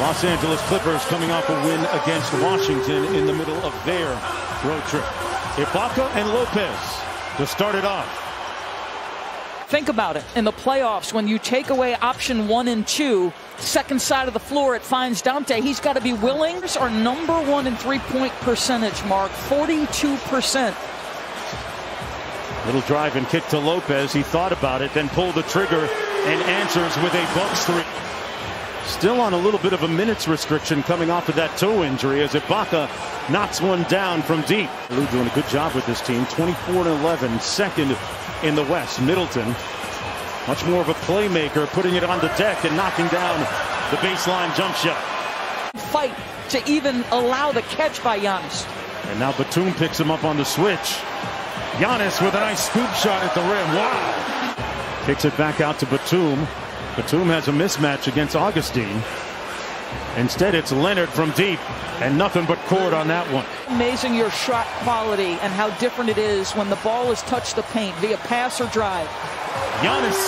Los Angeles Clippers coming off a win against Washington in the middle of their road trip. Ibaka and Lopez to start it off. Think about it. In the playoffs, when you take away option 1 and 2, second side of the floor, it finds Dante. He's got to be willing. Our number 1 in three-point percentage, Mark, 42%. Little drive and kick to Lopez. He thought about it, then pulled the trigger and answers with a Bucks three. Still on a little bit of a minutes restriction coming off of that toe injury as Ibaka knocks one down from deep. Lou doing a good job with this team. 24-11, second in the West. Middleton, much more of a playmaker, putting it on the deck and knocking down the baseline jump shot. Fight to even allow the catch by Giannis. And now Batum picks him up on the switch. Giannis with a nice scoop shot at the rim. Wow. Kicks it back out to Batum. Batum has a mismatch against Augustine. Instead, it's Leonard from deep, and nothing but cord on that one. Amazing your shot quality and how different it is when the ball has touched the paint via pass or drive. Giannis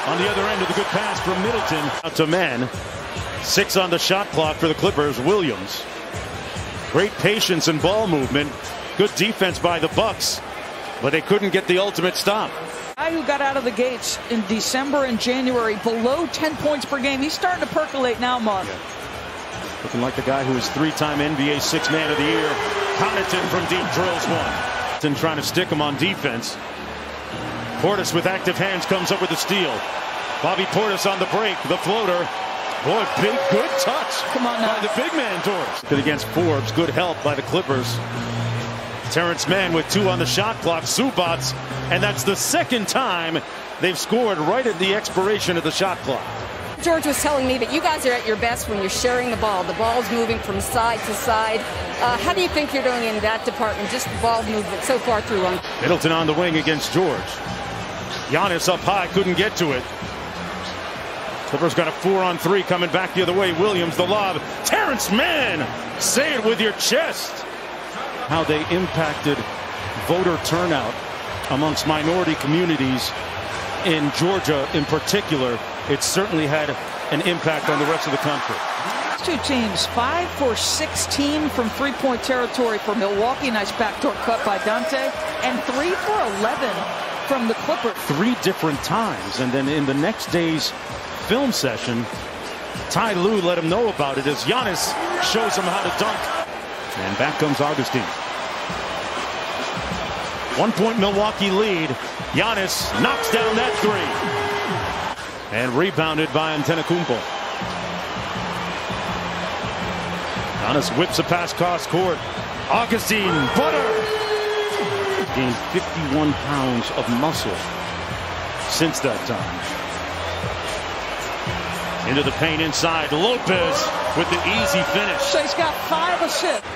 on the other end of the good pass from Middleton. Out to man. 6 on the shot clock for the Clippers. Williams. Great patience and ball movement. Good defense by the Bucks, but they couldn't get the ultimate stop. Guy who got out of the gates in December and January below 10 points per game. He's starting to percolate now, Mark. Yeah. Looking like the guy who is 3-time NBA Sixth Man of the Year. Connaughton from deep drills one. Trying to stick him on defense. Portis with active hands comes up with the steal. Bobby Portis on the break. The floater. Boy, big, good touch. Come on now. By the big man, Doris. Good against Forbes. Good help by the Clippers. Terrence Mann with 2 on the shot clock. Subats. And that's the second time they've scored right at the expiration of the shot clock. George was telling me that you guys are at your best when you're sharing the ball. The ball's moving from side to side. How do you think you're doing in that department? Just the ball movement so far through one. Middleton on the wing against George. Giannis up high, couldn't get to it. Clippers got a 4-on-3 coming back the other way. Williams, the lob. Terrence Mann, say it with your chest. How they impacted voter turnout amongst minority communities in Georgia in particular. It certainly had an impact on the rest of the country. Two teams, 5 for 16 from three-point territory for Milwaukee. Nice backdoor cut by Dante. And 3 for 11 from the Clippers. 3 different times. And then in the next day's film session, Ty Lue let him know about it as Giannis shows him how to dunk. And back comes Augustine. 1-point Milwaukee lead. Giannis knocks down that 3. And rebounded by Antetokounmpo. Giannis whips a pass cross court. Augustine, butter. Gained 51 pounds of muscle since that time. Into the paint inside. Lopez with the easy finish. So he's got 5 assists.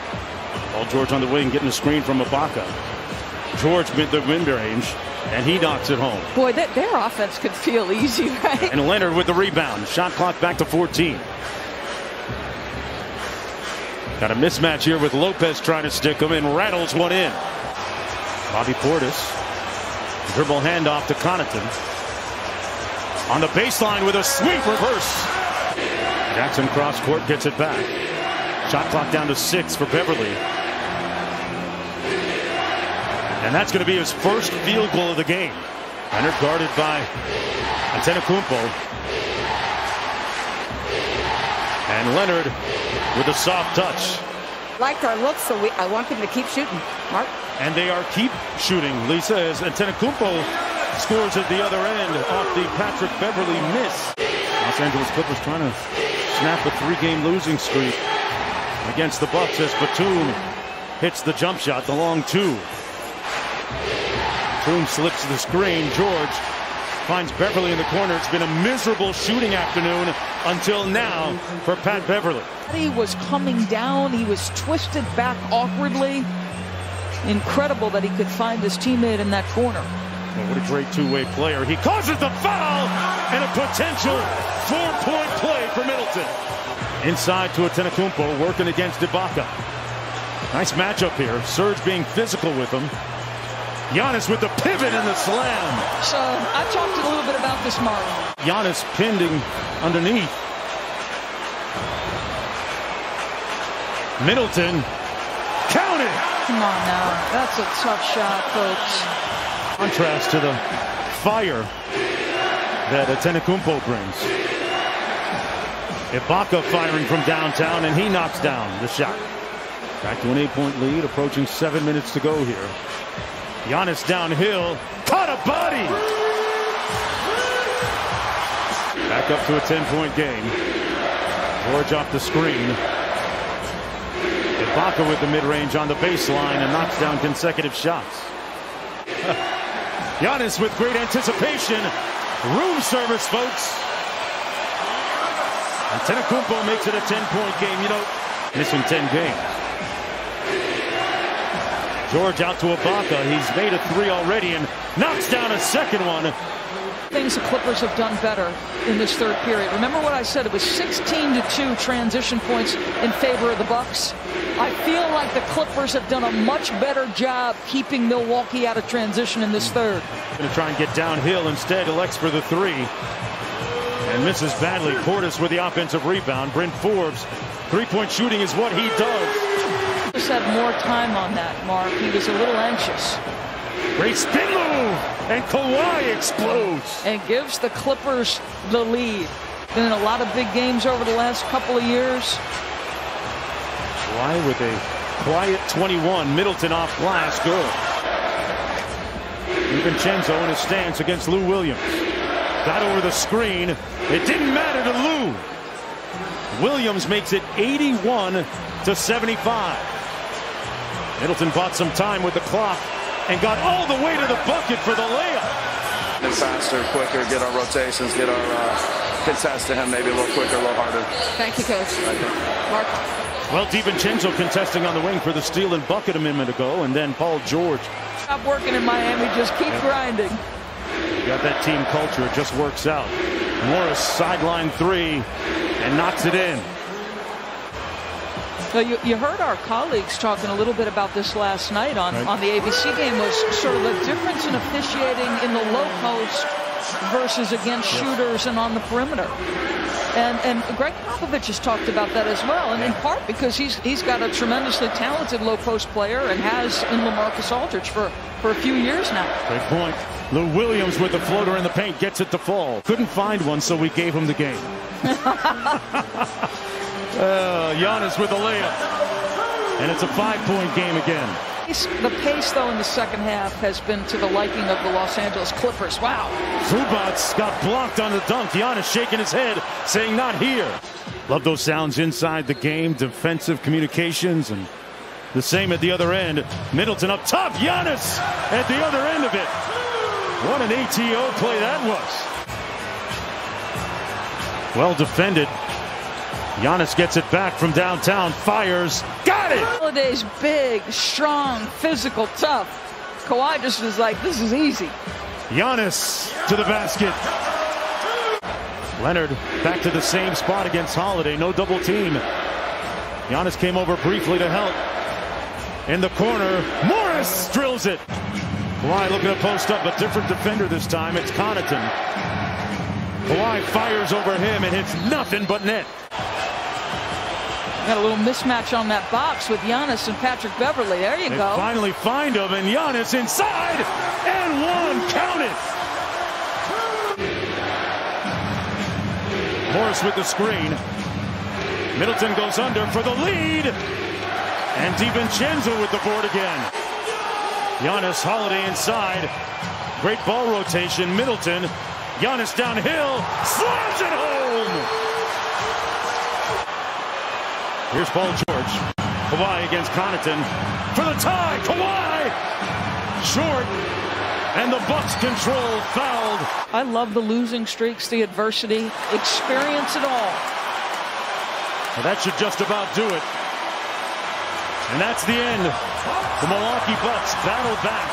Paul George on the wing getting a screen from Ibaka. George mid the mid-range, and he knocks it home. Boy, their offense could feel easy, right? And Leonard with the rebound. Shot clock back to 14. Got a mismatch here with Lopez trying to stick him and rattles one in. Bobby Portis. Dribble handoff to Connaughton. On the baseline with a sweep reverse. Jackson cross court gets it back. Shot clock down to 6 for Beverly. And that's going to be his first field goal of the game. Leonard guarded by Antetokounmpo. And Leonard with a soft touch. Liked our looks, so I want them to keep shooting. Mark? And they are keep shooting, Lisa, as Antetokounmpo scores at the other end off the Patrick Beverly miss. Los Angeles Clippers trying to snap a 3-game losing streak against the Bucks as Batum hits the jump shot, the long 2. Batum slips the screen. George finds Beverly in the corner. It's been a miserable shooting afternoon until now for Pat Beverly. He was coming down. He was twisted back awkwardly. Incredible that he could find his teammate in that corner. Well, what a great two-way player. He causes the foul and a potential 4-point play for Middleton. Inside to Antetokounmpo working against Ibaka. Nice matchup here. Serge being physical with him. Giannis with the pivot and the slam. So I talked a little bit about this, Mark. Giannis pending underneath. Middleton. Count it! Come on now. That's a tough shot, folks. Contrast to the fire that Antetokounmpo brings. Ibaka firing from downtown, and he knocks down the shot. Back to an 8-point lead, approaching 7 minutes to go here. Giannis downhill, caught a body! Back up to a 10-point game. George off the screen. Ibaka with the mid-range on the baseline and knocks down consecutive shots. Giannis with great anticipation. Room service, folks. Antetokounmpo makes it a 10-point game. You know, missing 10 games. George out to Ibaka. He's made a 3 already and knocks down a second one. Things the Clippers have done better in this third period. Remember what I said? It was 16-2 transition points in favor of the Bucks. I feel like the Clippers have done a much better job keeping Milwaukee out of transition in this third. Going to try and get downhill instead. Elects for the 3. And misses badly. Portis with the offensive rebound. Bryn Forbes. Three-point shooting is what he does. Just had more time on that, Mark. He was a little anxious. Great spin move. And Kawhi explodes. And gives the Clippers the lead. Been in a lot of big games over the last couple of years. Kawhi with a quiet 21. Middleton off glass. Good. DiVincenzo in his stance against Lou Williams. Got over the screen. It didn't matter to Lou. Williams makes it 81-75. Middleton bought some time with the clock and got all the way to the bucket for the layup. And faster, quicker, get our rotations, get our contest to him maybe a little quicker, a little harder. Thank you, Coach. Mark. Well, DiVincenzo contesting on the wing for the steal and bucket a minute ago, and then Paul George. Stop working in Miami, just keep grinding. You got that team culture, it just works out. Morris sideline 3 and knocks it in. So you heard our colleagues talking a little bit about this last night on the ABC game, was sort of the difference in officiating in the low post versus against shooters and on the perimeter. And Greg Popovich has talked about that as well, and in part because he's got a tremendously talented low post player and has in LaMarcus Aldridge for a few years now. Great point. Lou Williams with the floater in the paint gets it to fall. Couldn't find one, so we gave him the game. Giannis with the layup. And it's a 5-point game again. The pace, though, in the second half has been to the liking of the Los Angeles Clippers. Wow. Zubats got blocked on the dunk. Giannis shaking his head, saying not here. Love those sounds inside the game. Defensive communications and the same at the other end. Middleton up top. Giannis at the other end of it. What an ATO play that was. Well defended. Giannis gets it back from downtown, fires, got it! Holiday's big, strong, physical, tough. Kawhi just was like, this is easy. Giannis to the basket. Leonard back to the same spot against Holiday, no double team. Giannis came over briefly to help. In the corner, Morris drills it. Kawhi looking to post up, a different defender this time, it's Connaughton. Kawhi fires over him and hits nothing but net. Got a little mismatch on that box with Giannis and Patrick Beverly. There you go. Finally find him, and Giannis inside, and one, count it. Morris with the screen. Middleton goes under for the lead, and DiVincenzo with the board again. Giannis, Holiday inside. Great ball rotation. Middleton, Giannis downhill, slams it home. Here's Paul George. Kawhi against Connaughton for the tie. Kawhi short, and the Bucks control fouled. I love the losing streaks, the adversity, experience it all. Well, that should just about do it. And that's the end. The Milwaukee Bucks battle back.